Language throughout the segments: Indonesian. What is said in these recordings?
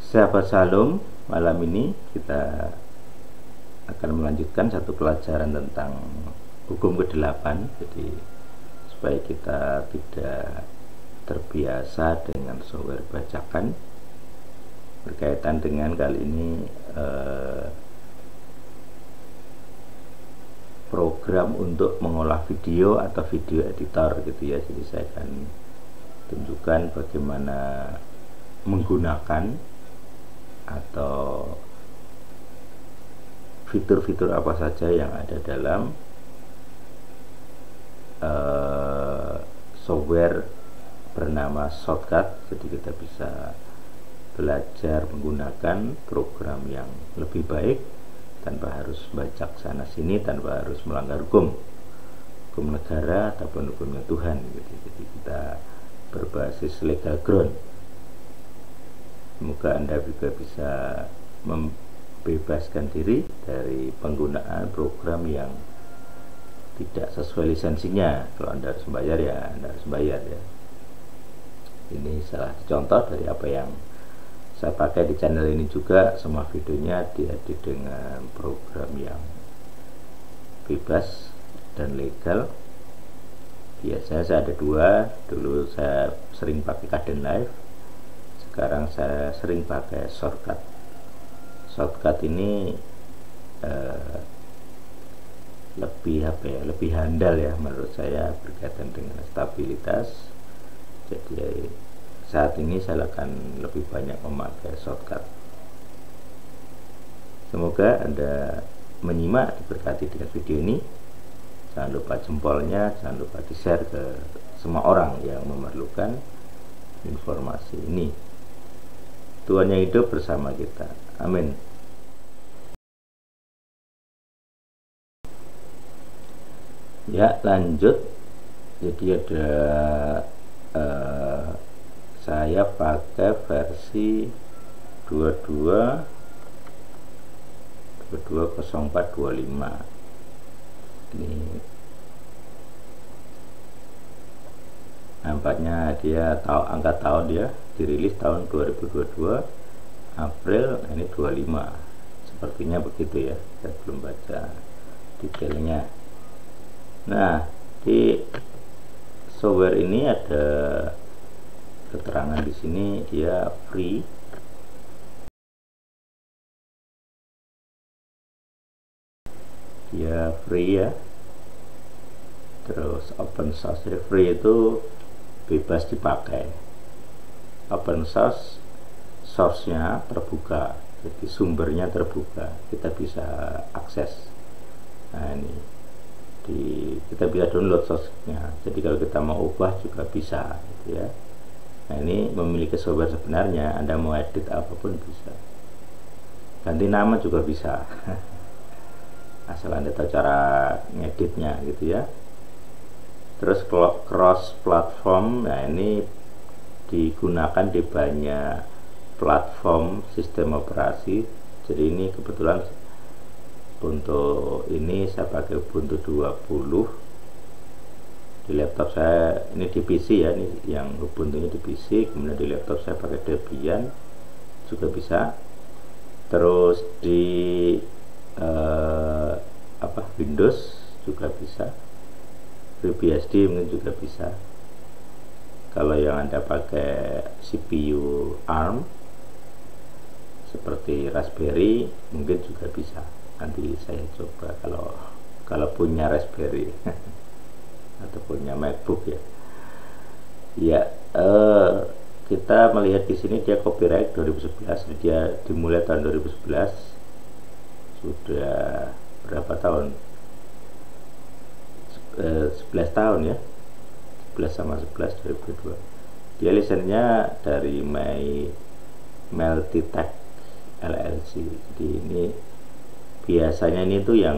Sahabat Shalom, malam ini kita akan melanjutkan satu pelajaran tentang hukum ke-8. Jadi supaya kita tidak terbiasa dengan software bacakan, berkaitan dengan kali ini program untuk mengolah video atau video editor gitu ya. Jadi saya akan tunjukkan bagaimana menggunakan atau fitur-fitur apa saja yang ada dalam software bernama Shotcut. Jadi kita bisa belajar menggunakan program yang lebih baik tanpa harus bacak sana sini, tanpa harus melanggar hukum negara ataupun hukumnya Tuhan gitu. Jadi kita berbasis legal ground. Semoga Anda juga bisa membebaskan diri dari penggunaan program yang tidak sesuai lisensinya. Kalau Anda harus bayar ya Anda harus bayar ya. Ini salah contoh dari apa yang saya pakai di channel ini juga. Semua videonya diedit dengan program yang bebas dan legal. Biasanya saya ada dua. Dulu saya sering pakai Kdenlive, sekarang saya sering pakai Shotcut. Shotcut ini lebih handal ya menurut saya berkaitan dengan stabilitas. Jadi saat ini saya akan lebih banyak memakai Shotcut. Semoga Anda menyimak, diberkati dengan video ini. Jangan lupa jempolnya, jangan lupa di-share ke semua orang yang memerlukan informasi ini. Tuhan yang hidup bersama kita. Amin. Ya, lanjut. Jadi ada saya pakai versi 22.04.25. Ini nampaknya dia angka tahun dia dirilis tahun 2022 April, ini 25. Sepertinya begitu ya, saya belum baca detailnya. Nah, di software ini ada keterangan di sini dia free. Dia free ya. Terus open source. Free itu bebas dipakai. Open source, source-nya terbuka, jadi sumbernya terbuka, kita bisa akses. Nah ini kita bisa download source-nya, jadi kalau kita mau ubah juga bisa gitu ya. Nah ini memiliki software sebenarnya, Anda mau edit apapun bisa, ganti nama juga bisa asal Anda tahu cara ngeditnya gitu ya. Terus cross platform, nah ini digunakan di banyak platform sistem operasi. Jadi ini kebetulan untuk ini saya pakai Ubuntu 20 di laptop saya. Ini di PC ya, ini yang Ubuntu nya di PC, kemudian di laptop saya pakai Debian juga bisa. Terus di Windows juga bisa, FreeBSD mungkin juga bisa. Kalau yang Anda pakai CPU ARM seperti Raspberry mungkin juga bisa. Nanti saya coba kalau punya Raspberry atau punya MacBook ya. Ya, kita melihat di sini dia copyright 2011, dia dimulai tahun 2011. Sudah berapa tahun? 11 tahun ya. 11 sama 11 2002. Dia lisensinya dari Multitech LLC. Jadi ini biasanya ini tuh yang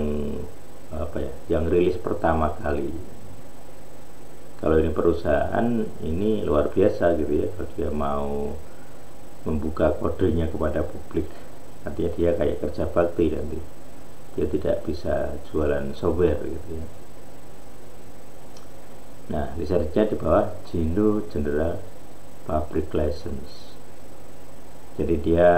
yang rilis pertama kali. Kalau ini perusahaan ini luar biasa gitu ya, kalau dia mau membuka kodenya kepada publik, artinya dia kayak kerja bakti nanti. Dia tidak bisa jualan software gitu ya. Nah, lisensinya di bawah GNU General Public License. Jadi dia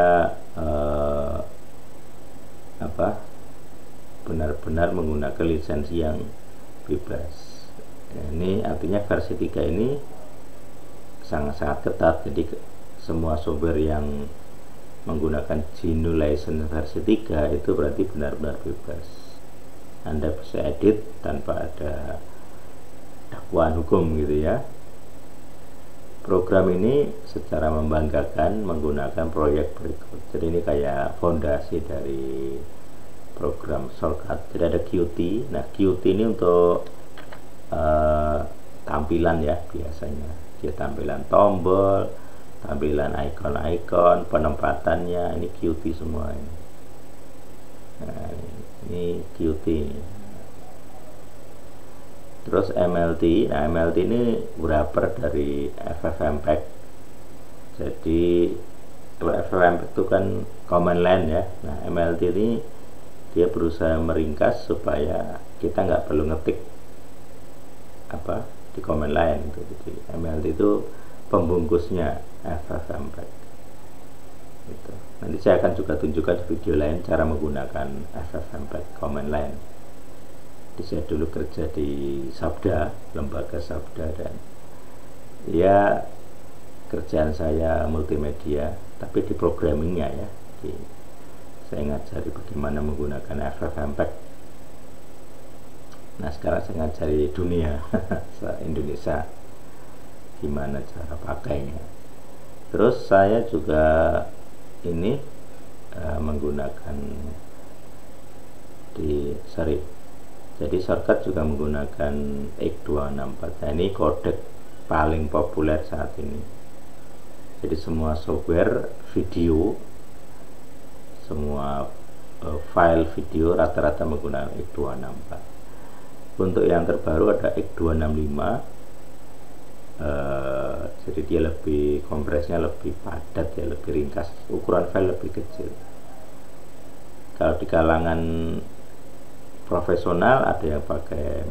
benar-benar menggunakan lisensi yang bebas. Ini artinya versi 3 ini sangat-sangat ketat. Jadi semua software yang menggunakan GNU license versi 3 itu berarti benar-benar bebas. Anda bisa edit tanpa ada dakwaan hukum gitu ya. Program ini secara membanggakan menggunakan proyek berikut. Jadi ini kayak fondasi dari program shortcut. Jadi ada Qt. Nah, Qt ini untuk tampilan ya, biasanya dia tampilan tombol, tampilan icon-icon, penempatannya, ini Qt semua ini. Nah, ini Qt ini. Terus MLT. Nah, MLT ini wrapper dari FFmpeg. Jadi kalau FFmpeg itu kan command line ya. Nah, MLT ini dia berusaha meringkas supaya kita nggak perlu ngetik di command line itu. Jadi MLT itu pembungkusnya FFmpeg gitu. Nanti saya akan juga tunjukkan di video lain cara menggunakan FFmpeg command line. Jadi saya dulu kerja di Sabda, lembaga Sabda, dan ya kerjaan saya multimedia tapi di programmingnya ya. Jadi saya ngajari bagaimana menggunakan FFmpeg. Nah, sekarang saya ngajari dunia Indonesia gimana cara pakainya. Terus saya juga ini menggunakan jadi shortcut juga menggunakan X264. Nah, ini kodek paling populer saat ini. Jadi semua software video, semua file video rata-rata menggunakan X264. Untuk yang terbaru ada X265. Jadi dia lebih kompresnya lebih padat ya, lebih ringkas, ukuran file lebih kecil. Kalau di kalangan profesional ada yang pakai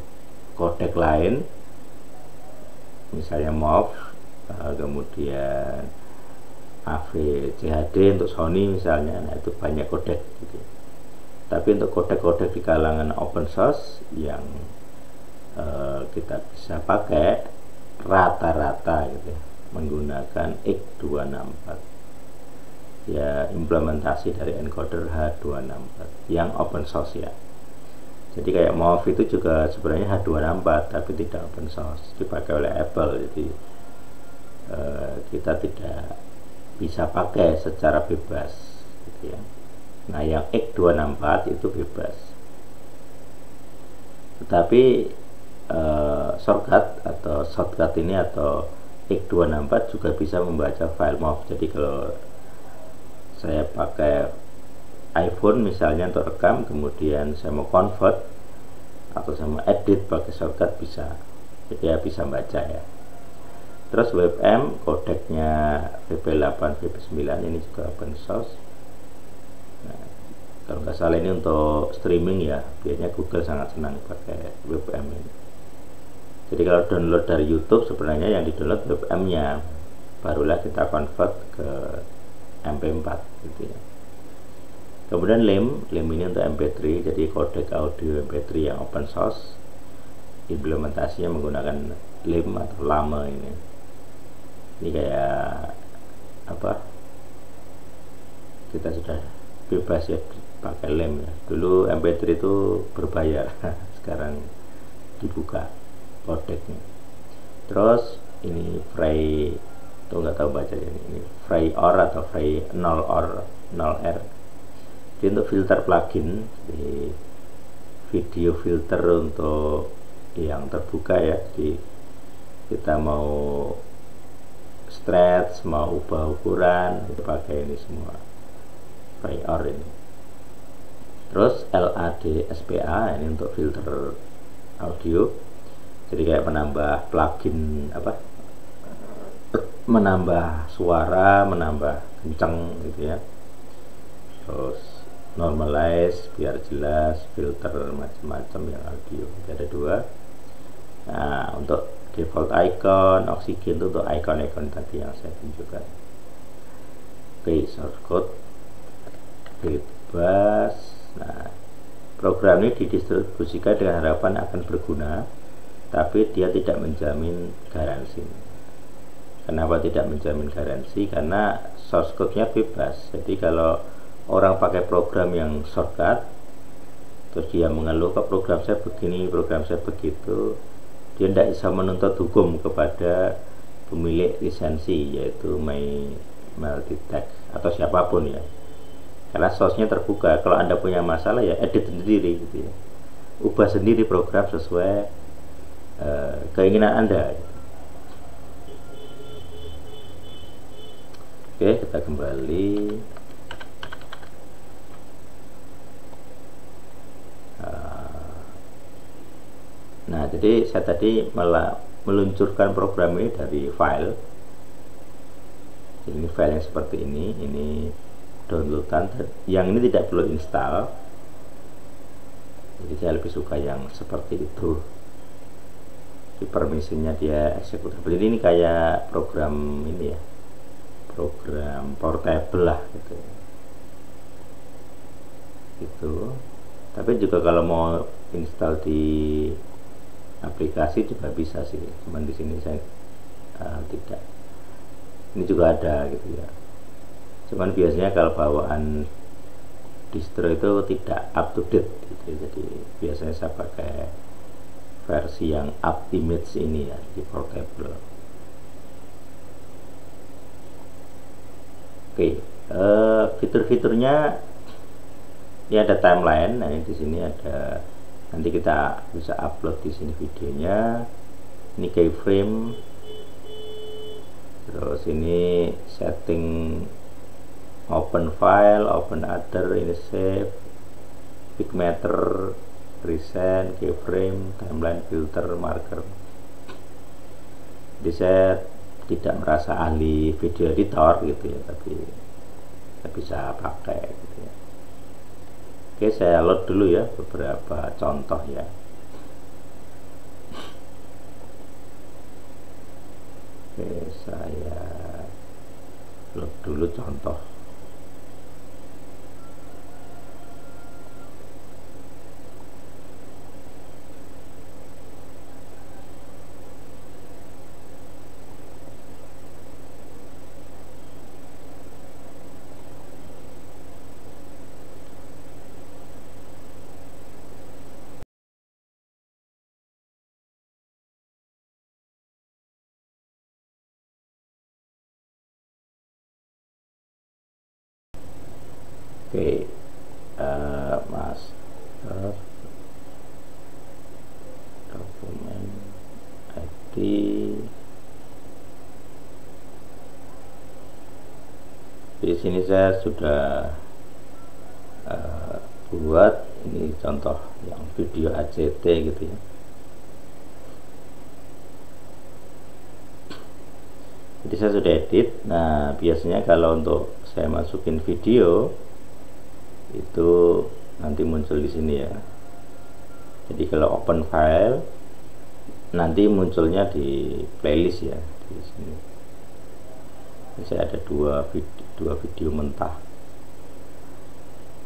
kodek lain, misalnya MOV, kemudian AVCHD untuk Sony misalnya. Nah, itu banyak kodek gitu. Tapi untuk kodek-kodek di kalangan open source yang kita bisa pakai rata-rata gitu ya, menggunakan X264 ya, implementasi dari encoder H264 yang open source ya. Jadi kayak MOV itu juga sebenarnya H264 tapi tidak open source, dipakai oleh Apple. Jadi kita tidak bisa pakai secara bebas gitu ya. Nah, yang X264 itu bebas. Tetapi shortcut ini atau X264 juga bisa membaca file MOV. Jadi kalau saya pakai iPhone misalnya untuk rekam, kemudian saya mau convert atau saya mau edit pakai shortcut, bisa. Jadi ya bisa baca ya. Terus WebM kodeknya VP8 VP9 ini juga open source. Nah, kalau nggak salah ini untuk streaming ya, biasanya Google sangat senang pakai WebM ini. Jadi kalau download dari YouTube sebenarnya yang di download WebM nya, barulah kita convert ke MP4 gitu ya. Kemudian LIM ini untuk MP3, jadi kodek audio MP3 yang open source, implementasinya menggunakan LIM atau LAME ini. Ini kayak kita sudah bebas ya pakai LIM ya. Dulu MP3 itu berbayar, sekarang dibuka kodeknya. Terus ini Free, tuh nggak tahu baca ini FreeOR atau Free 0OR 0R. Jadi untuk filter plugin, di video filter untuk yang terbuka ya. Jadi kita mau stretch, mau ubah ukuran, itu pakai ini semua FreeOR ini. Terus LADSPA ini untuk filter audio. Jadi kayak menambah plugin menambah suara, menambah kencang gitu ya. Terus normalize biar jelas, filter macam-macam yang audio. Jadi ada 2. Nah, untuk default icon, oxygen itu untuk icon-icon tadi yang saya tunjukkan. Oke, source code bebas. Nah, program ini didistribusikan dengan harapan akan berguna, tapi dia tidak menjamin garansi. Kenapa tidak menjamin garansi? Karena source code-nya bebas. Jadi kalau orang pakai program yang shortcut, terus dia mengeluh ke program saya begini, program saya begitu, dia tidak bisa menuntut hukum kepada pemilik lisensi, yaitu Multitext atau siapapun ya. Karena source-nya terbuka. Kalau Anda punya masalah ya edit sendiri gitu ya. Ubah sendiri program sesuai keinginan Anda. Oke, kita kembali. Nah, jadi saya tadi malah meluncurkan program ini dari file. Jadi ini file yang seperti ini downloadan. Yang ini tidak perlu install. Jadi saya lebih suka yang seperti itu. Di permisinya dia executable. Jadi ini kayak program ini ya, program portable lah gitu. Gitu. Tapi juga kalau mau install di aplikasi juga bisa sih. Cuman di sini saya tidak. Ini juga ada gitu ya. Cuman biasanya kalau bawaan distro itu tidak up to date gitu. Jadi biasanya saya pakai versi yang Optimage ini ya, di portable. Oke, fitur-fiturnya ini ada timeline. Nah, ini di sini ada, nanti kita bisa upload di sini videonya. Ini keyframe. Terus ini setting open file, open other, ini save, pigmeter, present, keyframe, timeline, filter, marker. Jadi saya tidak merasa ahli video editor gitu ya, tapi saya bisa pakai gitu ya. Oke, saya load dulu ya beberapa contoh ya. Oke, saya load dulu contoh. Oke, master dokumen ID. Di sini saya sudah buat ini contoh yang video ACT gitu ya. Jadi saya sudah edit. Nah, biasanya kalau untuk saya masukin video itu nanti muncul di sini ya. Jadi kalau open file nanti munculnya di playlist ya, di sini. Ini saya ada dua video mentah.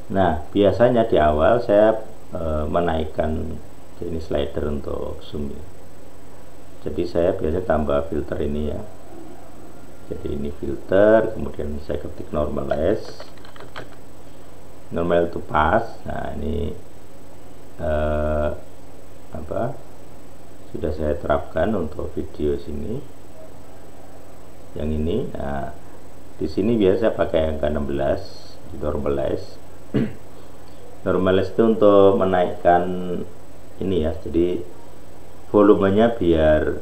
Nah, biasanya di awal saya menaikkan ini slider untuk zoom ya. Jadi saya biasanya tambah filter ini ya. Jadi ini filter, kemudian saya ketik normalize. Normal itu pas. Nah, ini sudah saya terapkan untuk video sini. Yang ini. Nah, di sini biasa pakai angka 16 di normalize. Normalize itu untuk menaikkan ini ya. Jadi volumenya biar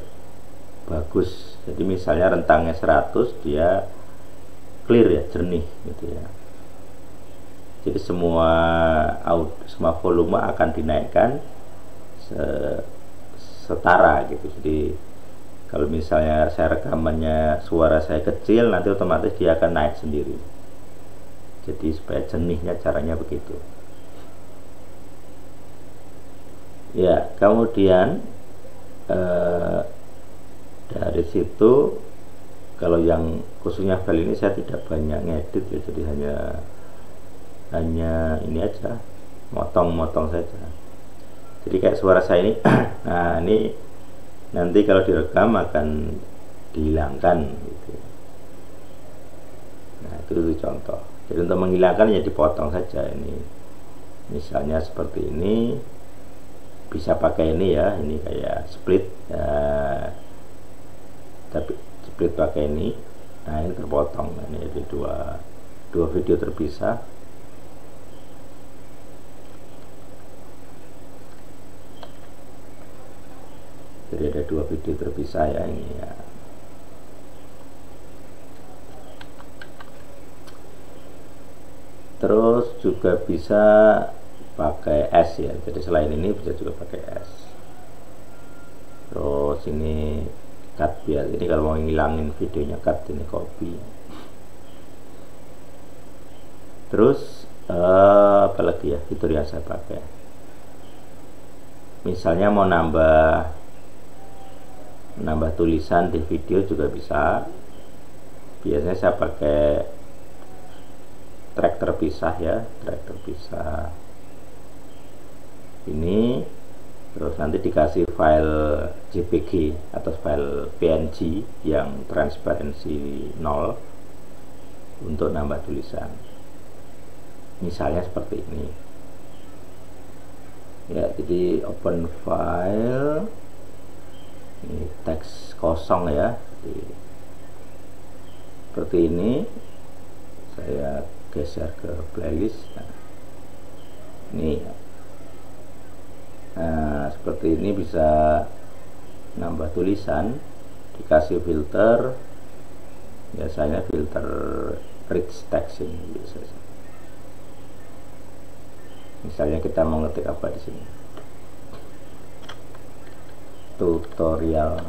bagus. Jadi misalnya rentangnya 100, dia clear ya, jernih gitu ya. Jadi semua volume akan dinaikkan setara gitu. Jadi kalau misalnya saya rekamannya suara saya kecil, nanti otomatis dia akan naik sendiri. Jadi supaya jernihnya caranya begitu. Ya, kemudian dari situ Kalau yang khususnya file ini saya tidak banyak ngedit ya, jadi hanya ini aja, motong-motong saja. Jadi kayak suara saya ini nah ini nanti kalau direkam akan dihilangkan gitu. Nah itu contoh. Jadi untuk menghilangkan ya dipotong saja ini. Misalnya seperti ini, bisa pakai ini ya, ini kayak split tapi split pakai ini. Nah ini terpotong, ini ada dua video terpisah. Jadi ada dua video terpisah ya ini ya. Terus juga bisa pakai S ya, jadi selain ini bisa juga pakai S. Terus ini cut ya, ini kalau mau ngilangin videonya cut, ini copy. Terus apalagi ya fitur yang saya pakai, misalnya mau nambah tulisan di video juga bisa. Biasanya saya pakai track terpisah ya, track terpisah ini. Terus nanti dikasih file JPG atau file PNG yang transparansi 0 untuk nambah tulisan, misalnya seperti ini ya. Jadi open file, ini teks kosong ya. Jadi, seperti ini saya geser ke playlist. Nah seperti ini bisa nambah tulisan, dikasih filter, biasanya filter rich text ini biasanya. Misalnya kita mau ngetik apa di sini, tutorial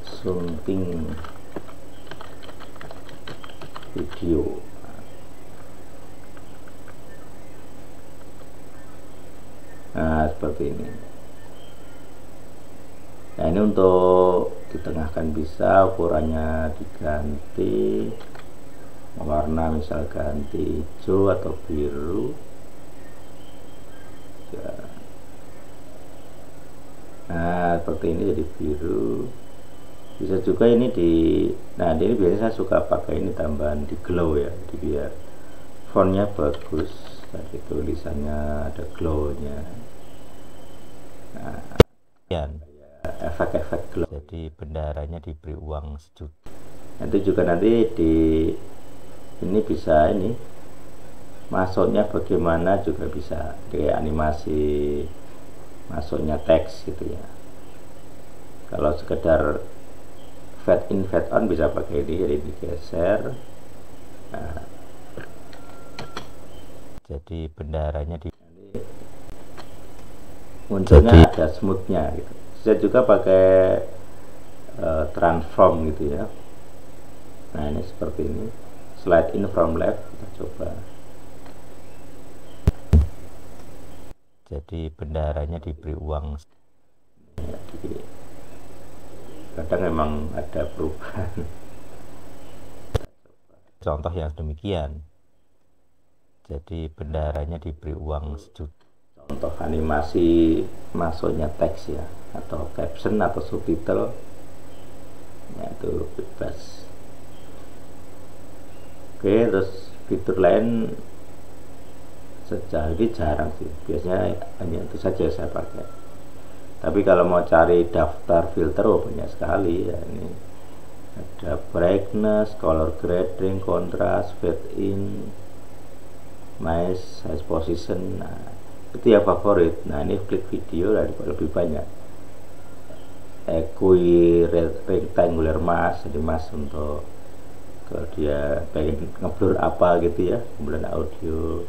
something video. Nah seperti ini. Nah ini untuk ditengahkan bisa, ukurannya diganti, warna misal ganti hijau atau biru ya. Nah seperti ini jadi biru. Bisa juga ini nah ini biasanya saya suka pakai ini tambahan di glow ya, jadi biar fontnya bagus, tadi tulisannya ada glownya. Nah efek-efek glow, jadi bendaharanya diberi uang sejuta. Nanti juga nanti ini bisa ini masuknya bagaimana juga bisa, kayak animasi masuknya teks gitu ya. Kalau sekedar fade in fade on bisa pakai ini, jadi digeser. Nah, jadi bendaharanya munculnya ada smoothnya gitu. Bisa juga pakai transform gitu ya. Nah ini seperti ini, slide in from left, kita coba. Jadi bendaharanya diberi uang ya, jadi kadang memang ada perubahan. Contoh yang demikian, jadi bendaharanya diberi uang sejuta. Contoh animasi masuknya teks ya, atau caption atau subtitle ya, itu bebas. Oke, terus fitur lain sejauh ini jarang sih, biasanya hanya itu saja saya pakai. Tapi kalau mau cari daftar filter, banyak sekali ya. Ini ada brightness, color grading, contrast, fade in, noise, size position. Nah itu ya favorit. Nah ini klik video lebih banyak. Rectangular mask, jadi mask untuk kalau dia pengen ngeblur apa gitu ya. Kemudian audio,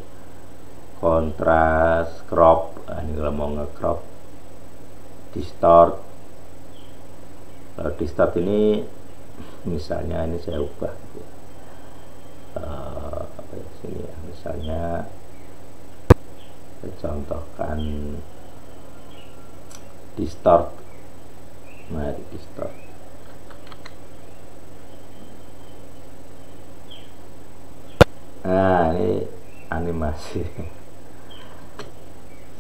kontras, crop. Nah, ini kalau mau nge-crop, distort. Kalau distort ini misalnya ini saya ubah gitu. Apa ya, sini ya, misalnya saya contohkan distort. Nah di distort Nah, ini animasi.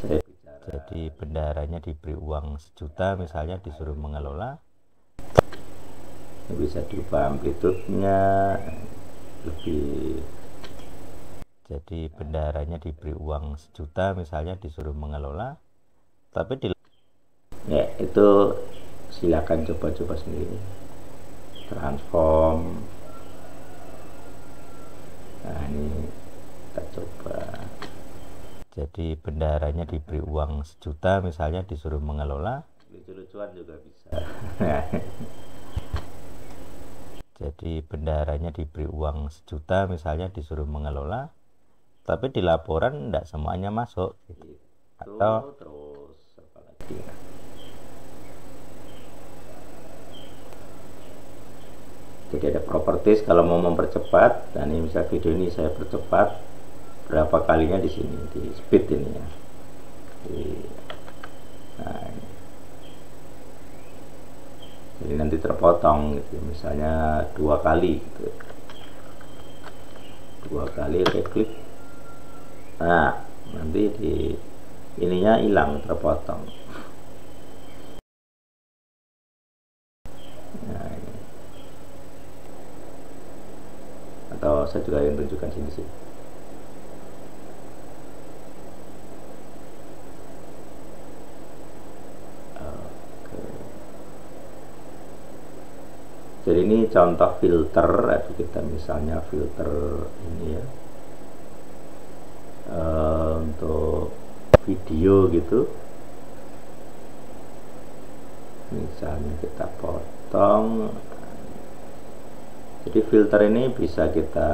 Saya bicara. Jadi bendaharanya diberi uang 1 juta misalnya, disuruh mengelola. Bisa diubah amplitudenya lebih. Jadi bendaharanya diberi uang 1 juta misalnya, disuruh mengelola, tapi ya itu silakan coba-coba sendiri. Transform. Nah, ini kita coba. Jadi bendaharanya diberi uang 1 juta misalnya, disuruh mengelola. Lucu-lucuan juga bisa. Jadi bendaharanya diberi uang 1 juta misalnya, disuruh mengelola, tapi di laporan tidak semuanya masuk gitu. Atau terus apa lagi ya? Jadi ada properties kalau mau mempercepat. Dan ini misal video ini saya percepat berapa kalinya di sini, di speed ini ya. Nah, ini. Jadi nanti terpotong gitu, misalnya 2 kali gitu. 2 kali oke, klik. Nah, nanti di ininya hilang, terpotong. Nah, ini. Atau saya juga yang tunjukkan sini. Jadi ini contoh filter. Atau kita misalnya filter ini ya, untuk video gitu. Misalnya kita potong. Jadi filter ini bisa kita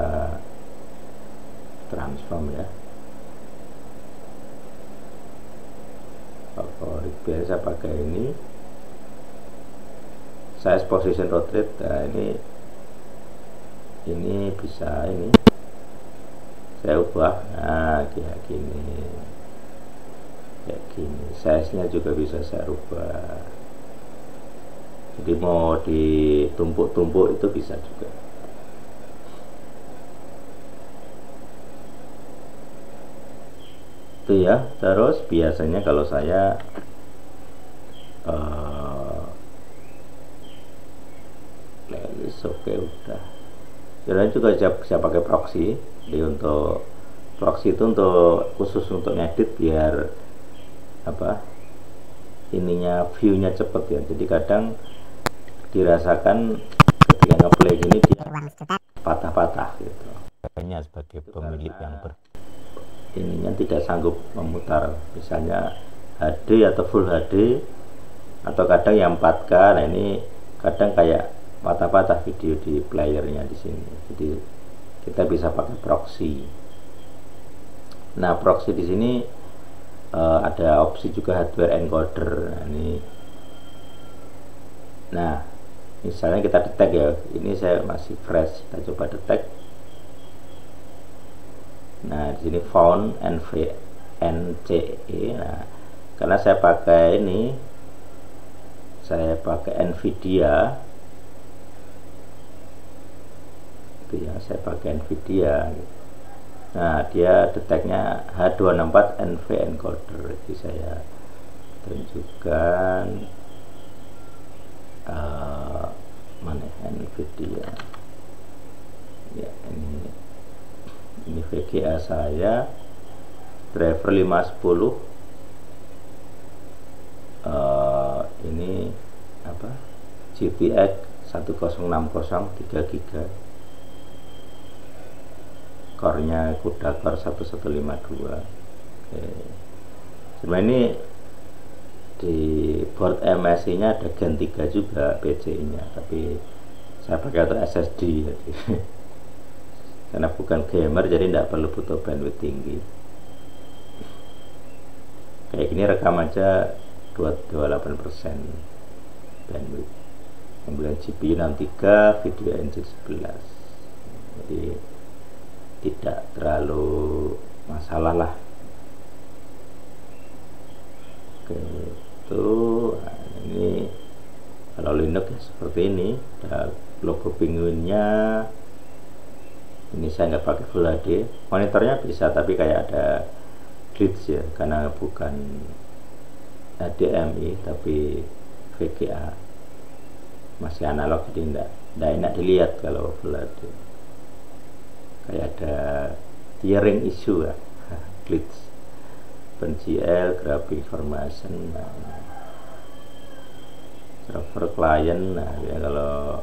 transform ya. Favorit biasa pakai ini. Size position rotate. Nah, ini bisa ini saya ubah. Nah, kayak gini. Size-nya juga bisa saya ubah. Jadi mau ditumpuk-tumpuk itu bisa juga. Itu ya. Terus biasanya kalau saya playlist oke udah. Jadi juga saya pakai proxy. Jadi untuk proxy itu untuk khusus untuk ngedit biar apa ininya viewnya cepet ya. Jadi kadang dirasakan ketika ngeplay gini dia patah-patah gitu. hanya sebagai pemilik yang ininya tidak sanggup memutar misalnya HD atau Full HD, atau kadang yang 4K. Nah, ini kadang kayak patah-patah video di playernya di sini. Jadi kita bisa pakai proxy. Nah, proxy di sini ada opsi juga hardware encoder. Nah, misalnya kita detect ya, ini saya masih fresh, kita coba detect. Nah, di sini found NVNCE. Nah, karena saya pakai ini, saya pakai Nvidia itu ya, saya pakai Nvidia gitu. Nah, dia deteknya H264 NV encoder. Jadi saya tunjukkan mana Nvidia ya, ini VGA saya driver 510. Ini apa, GTX 1060 3 GB, core-nya CUDA Core 1152. Oke. Cuma ini di board MSI nya ada Gen 3 juga PCI nya, tapi saya pakai untuk SSD jadi karena bukan gamer jadi tidak perlu butuh bandwidth tinggi. Kayak gini rekam aja 28% bandwidth. Kemudian GPU 63, video engine 11. Jadi tidak terlalu masalah lah. Oke, itu nah, ini kalau Linux ya seperti ini, ada logo penguinnya, Ini saya nggak pakai Full HD, monitornya bisa tapi kayak ada glitch ya, karena bukan HDMI tapi VGA, masih analog, jadi enggak enak dilihat kalau Full HD, kayak ada tearing issue ya, glitch. OpenGL, graphic information, server client. Nah ya, kalau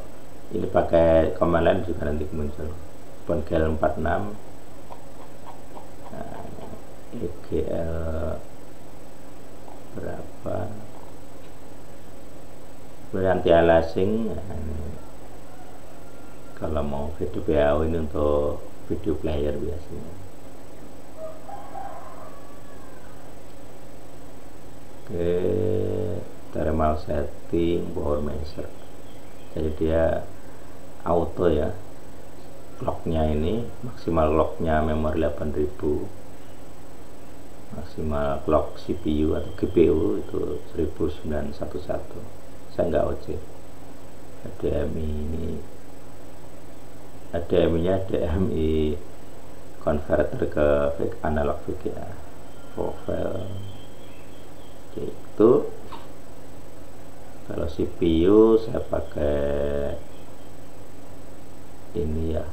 ini pakai command line juga nanti muncul OpenGL 46, EGL berapa, anti aliasing. Kalau mau video PAO ini untuk video player biasanya. Oke, thermal setting, power measure, jadi dia auto ya. Clocknya ini maksimal clocknya memori 8000, maksimal clock CPU atau GPU itu 1911. Saya nggak OC. HDMI nya HDMI converter ke analog VGA, profile itu. Kalau CPU saya pakai ini ya,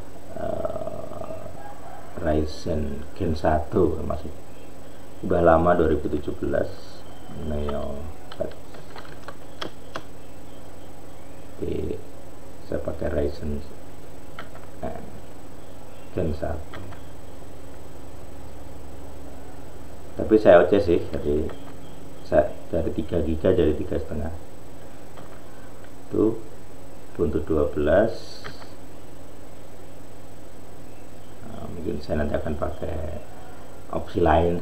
Ryzen Gen 1, masih udah lama, 2017 Neo. Jadi saya pakai Ryzen Gen 1, tapi saya OC sih, jadi saya dari 3 GB jadi 3,5. Itu untuk 12. Mungkin saya nanti akan pakai opsi lain.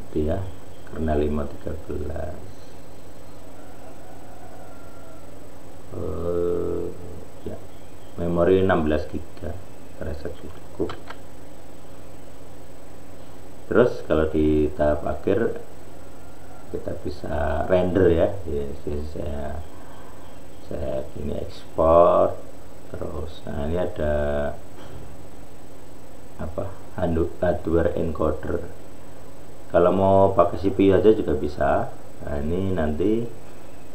Itu ya, karena 513. Ya, memori 16 GB terasa cukup. Terus kalau di tahap akhir kita bisa render ya. Saya ini ekspor. Terus nah ini ada apa, hardware encoder. Kalau mau pakai CPU aja juga bisa. Nah ini nanti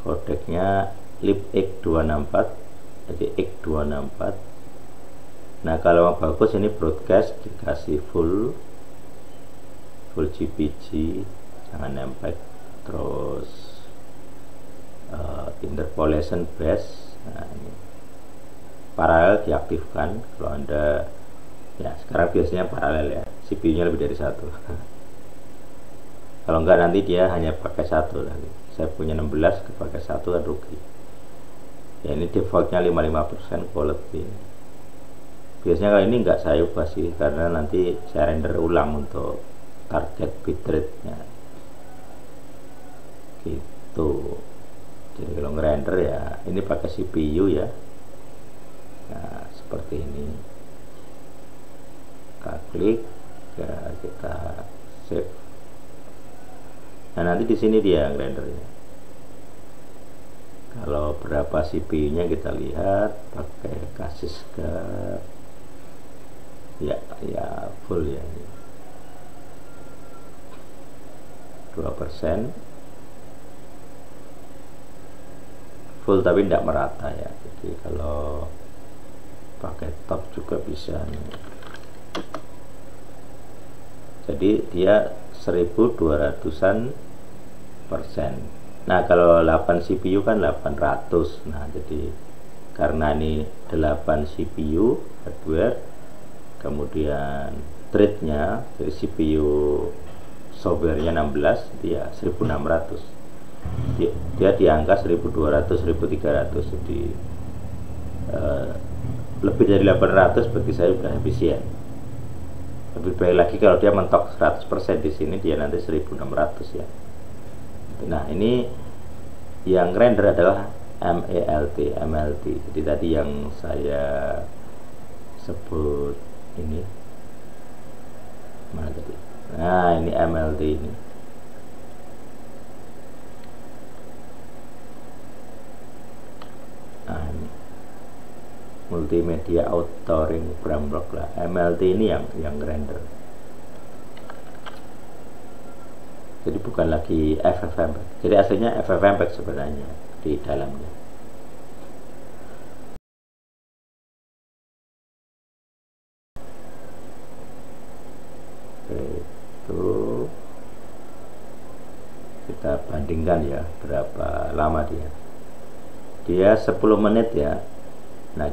kodeknya libx264, jadi x264. Nah kalau mau bagus ini broadcast dikasih full GPG, jangan nempel. Terus interpolation base, nah ini paralel diaktifkan kalau Anda ya, sekarang biasanya paralel ya, CPU nya lebih dari satu. Kalau enggak nanti dia hanya pakai satu lagi. Saya punya 16 kepakai satu kan rugi ya. Ini defaultnya 55% quality. Biasanya kalau ini enggak saya ubah sih, karena nanti saya render ulang untuk target bitrate nya gitu. Jadi kalau ngerender ya ini pakai CPU ya. Nah seperti ini, kita klik ya, kita save. Nah nanti di sini dia rendernya. Kalau berapa CPU nya kita lihat, pakai kasus ke ya full ya, 2% full tapi tidak merata ya. Jadi kalau pakai top juga bisa nih. Jadi dia 1200-an %. Nah kalau 8 CPU kan 800. Nah jadi karena ini 8 CPU hardware, kemudian thread-nya, jadi CPU software-nya 16, dia 1600. Dia di angka 1200 1300, jadi lebih dari 800 bagi saya sudah efisien. Lebih baik lagi kalau dia mentok 100% di sini, dia nanti 1600 ya. Nah ini yang render adalah MLT. Jadi tadi yang saya sebut ini mana tadi? Nah ini MLT ini. multimedia authoring framework lah, MLT ini yang render. Jadi bukan lagi FFmpeg. Jadi aslinya FFmpeg sebenarnya di dalamnya. Oke, itu kita bandingkan ya berapa lama dia 10 menit ya. Nah,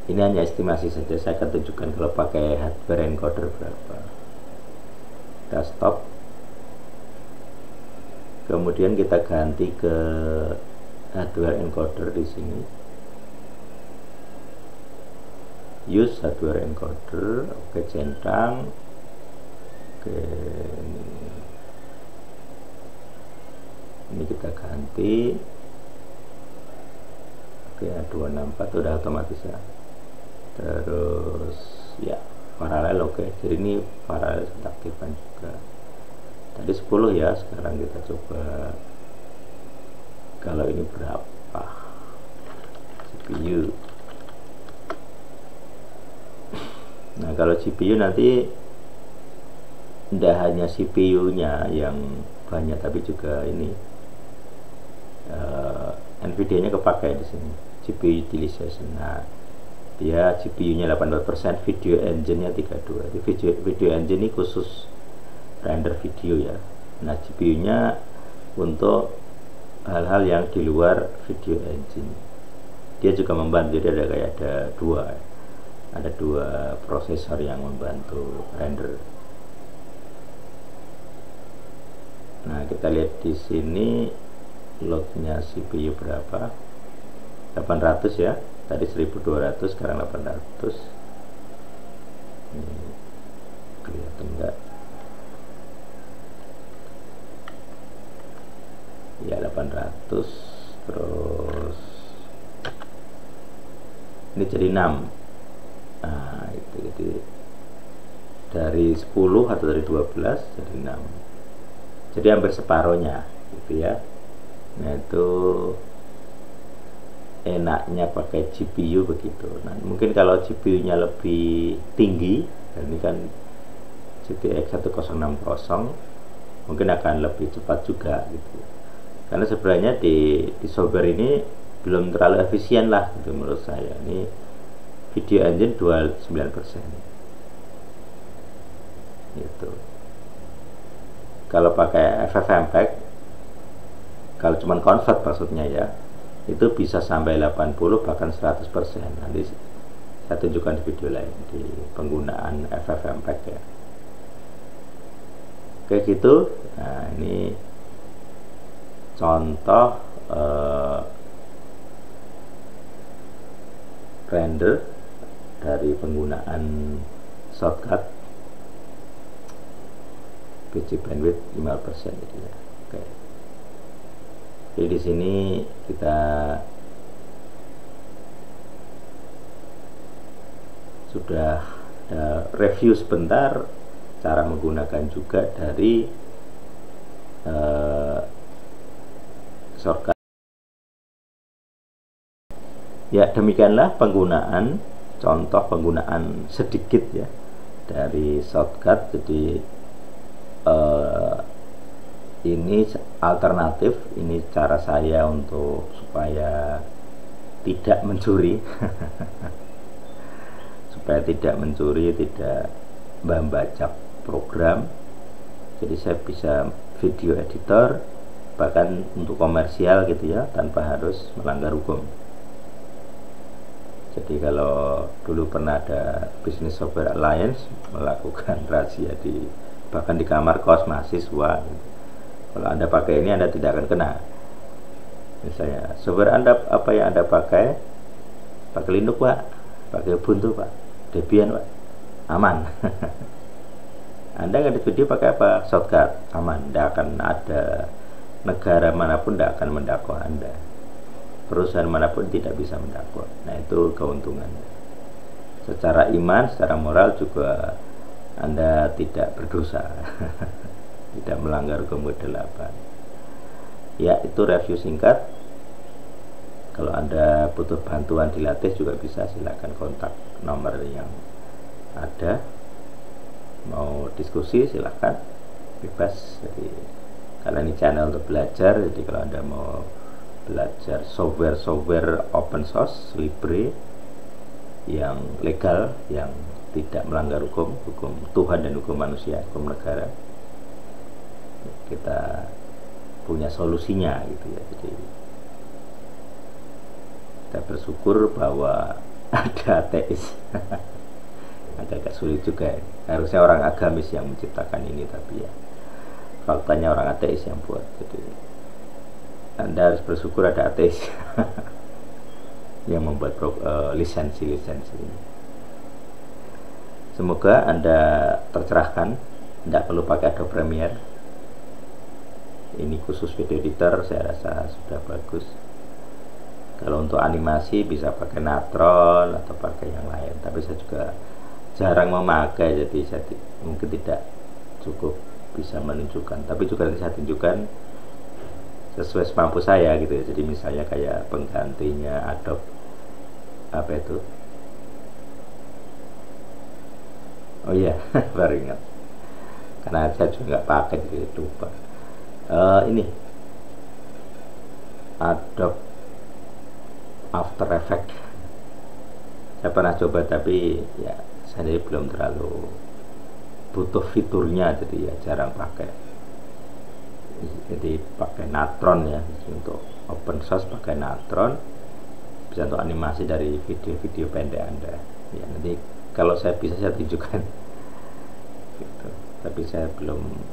ini hanya estimasi saja, saya akan tunjukkan kalau pakai hardware encoder berapa. Kita stop, kemudian kita ganti ke hardware encoder di sini, use hardware encoder. Oke, centang. Oke, ini kita ganti. Oke, 264 udah otomatis ya. Terus ya paralel. Oke, jadi ini paralel kita aktifkan juga. Tadi 10 ya, sekarang kita coba kalau ini berapa CPU. Nah, kalau GPU nanti tidak hanya CPU-nya yang banyak, tapi juga ini NVIDIA-nya kepakai di sini, GPU utilization. Nah, dia GPU-nya 80%, video engine-nya 32. Di video engine ini khusus render video ya. Nah, GPU-nya untuk hal-hal yang di luar video engine. Dia juga membantu, jadi ada dua prosesor yang membantu render. Nah, kita lihat di sini loadnya CPU berapa, 800 ya, tadi 1200, sekarang 800. Ini kelihatan enggak ya, 800. Terus ini jadi 6. Nah, itu jadi dari 10 atau dari 12 jadi 6, jadi hampir separohnya gitu ya. Nah, itu enaknya pakai GPU begitu. Nah, mungkin kalau GPU-nya lebih tinggi, dan ini kan GTX 1060, mungkin akan lebih cepat juga gitu. Karena sebenarnya di software ini belum terlalu efisien lah gitu menurut saya. Ini video engine 29% gitu. Kalau pakai FFmpeg, kalau cuman convert maksudnya ya, itu bisa sampai 80 bahkan 100%. Nanti saya tunjukkan di video lain di penggunaan FFmpeg ya. Kayak gitu. Nah, ini contoh render dari penggunaan shortcut PC bandwidth 5% gitu ya. Oke. Jadi di sini kita sudah review sebentar cara menggunakan juga dari shortcut. Ya, demikianlah contoh penggunaan sedikit ya dari shortcut. Jadi ini alternatif, ini cara saya untuk supaya tidak mencuri supaya tidak mencuri, tidak membajak program. Jadi saya bisa video editor bahkan untuk komersial gitu ya, tanpa harus melanggar hukum. Jadi kalau dulu pernah ada Business Software Alliance melakukan razia bahkan di kamar kos mahasiswa gitu. Kalau Anda pakai ini, Anda tidak akan kena. Misalnya, software Anda apa yang Anda pakai Linux Pak, pakai Ubuntu Pak, Debian Pak, aman. Anda ngedit video pakai apa? Shortcut, aman. Tidak akan ada negara manapun tidak akan mendakwa Anda. Perusahaan manapun tidak bisa mendakwa. Nah, itu keuntungannya. Secara iman, secara moral juga Anda tidak berdosa. Tidak melanggar hukum 8. Ya, itu review singkat. Kalau Anda butuh bantuan dilatih juga bisa, silakan kontak nomor yang ada. Mau diskusi silakan, bebas. Jadi karena ini channel untuk belajar, jadi kalau Anda mau belajar software open source libre yang legal, yang tidak melanggar hukum Tuhan dan hukum manusia, hukum negara, kita punya solusinya gitu ya. Jadi kita bersyukur bahwa ada ateis. Agak sulit juga ya. Harusnya orang agamis yang menciptakan ini, tapi ya faktanya orang ateis yang buat. Jadi Anda harus bersyukur ada ateis yang membuat lisensi-lisensi ini. Semoga Anda tercerahkan, tidak perlu pakai Adobe Premiere. Ini khusus video editor, saya rasa sudah bagus. Kalau untuk animasi bisa pakai Natron atau pakai yang lain, tapi saya juga jarang memakai, jadi saya mungkin tidak cukup bisa menunjukkan, tapi juga nanti saya tunjukkan sesuai semampu saya gitu ya. Jadi misalnya kayak penggantinya Adobe apa itu, oh iya baru ingat karena saya juga nggak pakai, jadi lupa. Ini Adobe After Effects saya pernah coba, tapi ya saya belum terlalu butuh fiturnya, jadi ya jarang pakai. Jadi pakai Natron ya, untuk open source pakai Natron, bisa untuk animasi dari video-video pendek Anda ya. Nanti kalau saya bisa saya tunjukkan gitu. Tapi saya belum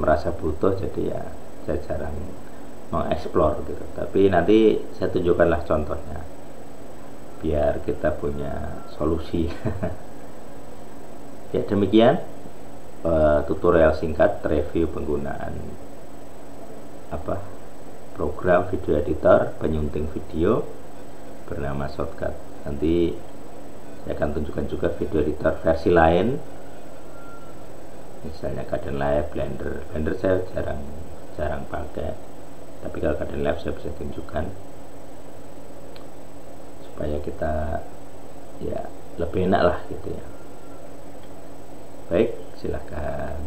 merasa butuh, jadi ya saya jarang mengeksplor gitu. Tapi nanti saya tunjukkanlah contohnya biar kita punya solusi. Ya demikian tutorial singkat review penggunaan program video editor penyunting video bernama Shotcut. Nanti saya akan tunjukkan juga video editor versi lain, misalnya Kdenlive, Blender saya jarang pakai, tapi kalau Kdenlive saya bisa tunjukkan supaya kita ya lebih enak lah gitu ya. Baik, silahkan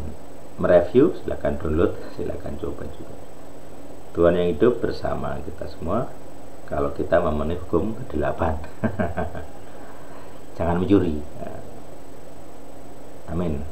mereview, silahkan download, silahkan coba juga. Tuhan yang hidup bersama kita semua kalau kita memenuhi hukum ke-8. Jangan mencuri. Amin.